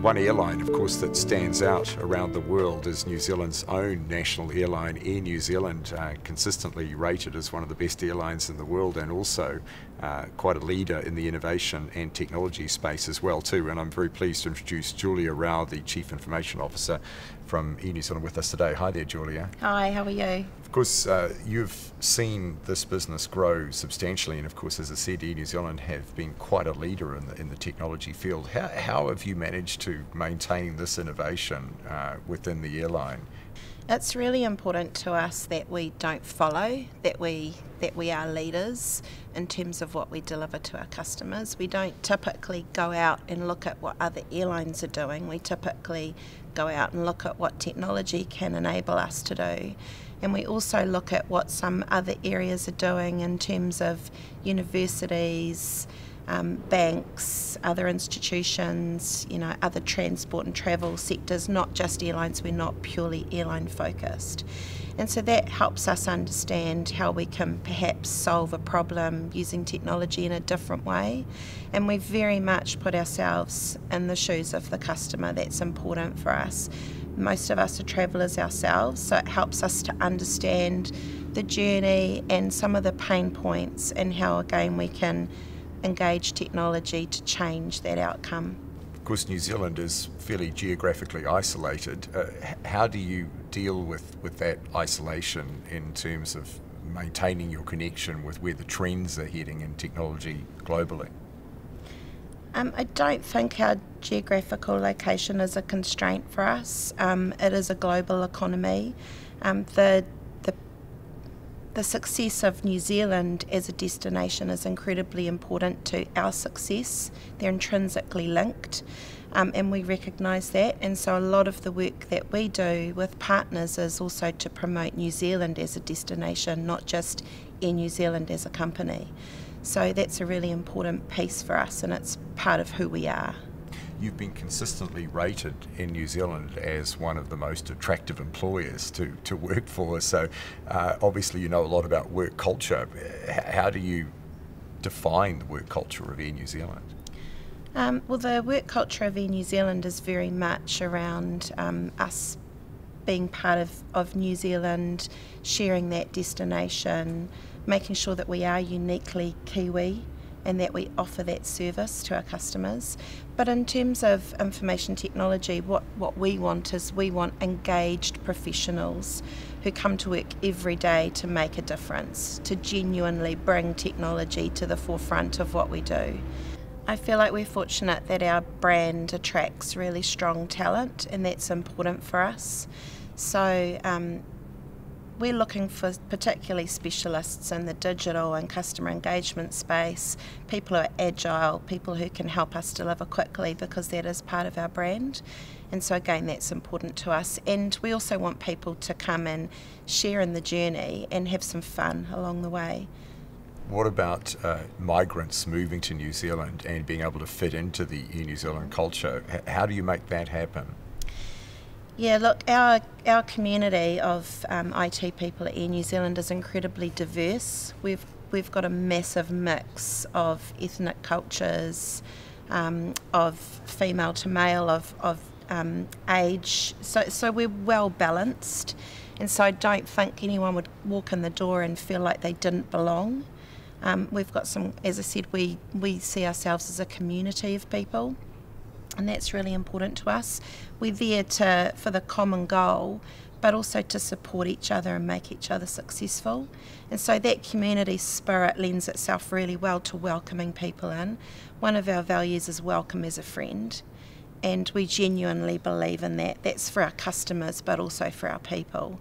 One airline, of course, that stands out around the world is New Zealand's own national airline, Air New Zealand, consistently rated as one of the best airlines in the world, and also quite a leader in the innovation and technology space as well too. And I'm very pleased to introduce Julia Raue, the Chief Information Officer from Air New Zealand, with us today. Hi there, Julia. Hi, how are you? Of course, you've seen this business grow substantially, and of course, as I said, Air New Zealand have been quite a leader in the technology field. How have you managed to maintain this innovation within the airline? It's really important to us that we don't follow, that we are leaders in terms of what we deliver to our customers. We don't typically go out and look at what other airlines are doing. We typically go out and look at what technology can enable us to do. And we also look at what some other areas are doing in terms of universities, banks, other institutions, other transport and travel sectors, not just airlines. We're not purely airline focused. And so that helps us understand how we can perhaps solve a problem using technology in a different way. And we very much put ourselves in the shoes of the customer. That's important for us. Most of us are travellers ourselves, so it helps us to understand the journey and some of the pain points and how, again, we can engage technology to change that outcome. Of course, New Zealand is fairly geographically isolated. How do you deal with that isolation in terms of maintaining your connection with where the trends are heading in technology globally? I don't think our geographical location is a constraint for us. It is a global economy. The success of New Zealand as a destination is incredibly important to our success. They're intrinsically linked, and we recognise that. And so a lot of the work that we do with partners is also to promote New Zealand as a destination, not just Air New Zealand as a company. So that's a really important piece for us, and it's part of who we are. You've been consistently rated in New Zealand as one of the most attractive employers to work for, so obviously you know a lot about work culture. How do you define the work culture of Air New Zealand? Well, the work culture of Air New Zealand is very much around us being part of New Zealand, sharing that destination, making sure that we are uniquely Kiwi and that we offer that service to our customers. But in terms of information technology, what we want is we want engaged professionals who come to work every day to make a difference, to genuinely bring technology to the forefront of what we do. I feel like we're fortunate that our brand attracts really strong talent, and that's important for us. So we're looking for particularly specialists in the digital and customer engagement space, people who are agile, people who can help us deliver quickly, because that is part of our brand. And so again, that's important to us. And we also want people to come and share in the journey and have some fun along the way. What about migrants moving to New Zealand and being able to fit into the Air New Zealand culture? How do you make that happen? Yeah, look, our community of IT people at Air New Zealand is incredibly diverse. We've got a massive mix of ethnic cultures, of female to male, of age. So we're well balanced, and so I don't think anyone would walk in the door and feel like they didn't belong. We've got some, as I said, we see ourselves as a community of people, and that's really important to us. We're there for the common goal, but also to support each other and make each other successful. And so that community spirit lends itself really well to welcoming people in. One of our values is welcome as a friend, and we genuinely believe in that. That's for our customers, but also for our people.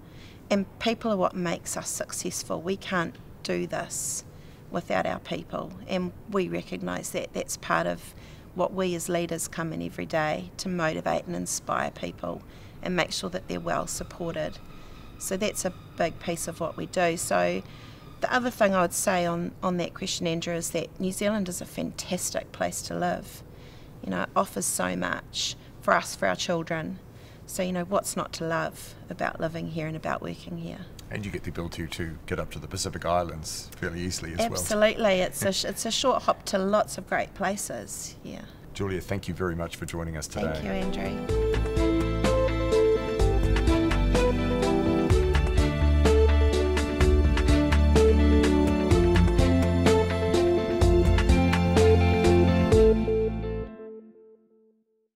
And people are what makes us successful. We can't do this without our people, and we recognise that. That's part of what we as leaders come in every day to motivate and inspire people and make sure that they're well supported. So that's a big piece of what we do. So the other thing I would say on that question, Andrew, is that New Zealand is a fantastic place to live. It offers so much for us, for our children. So what's not to love about living here and about working here? And you get the ability to get up to the Pacific Islands fairly easily as well. Absolutely, it's a short hop to lots of great places, yeah. Julia, thank you very much for joining us today. Thank you, Andrew.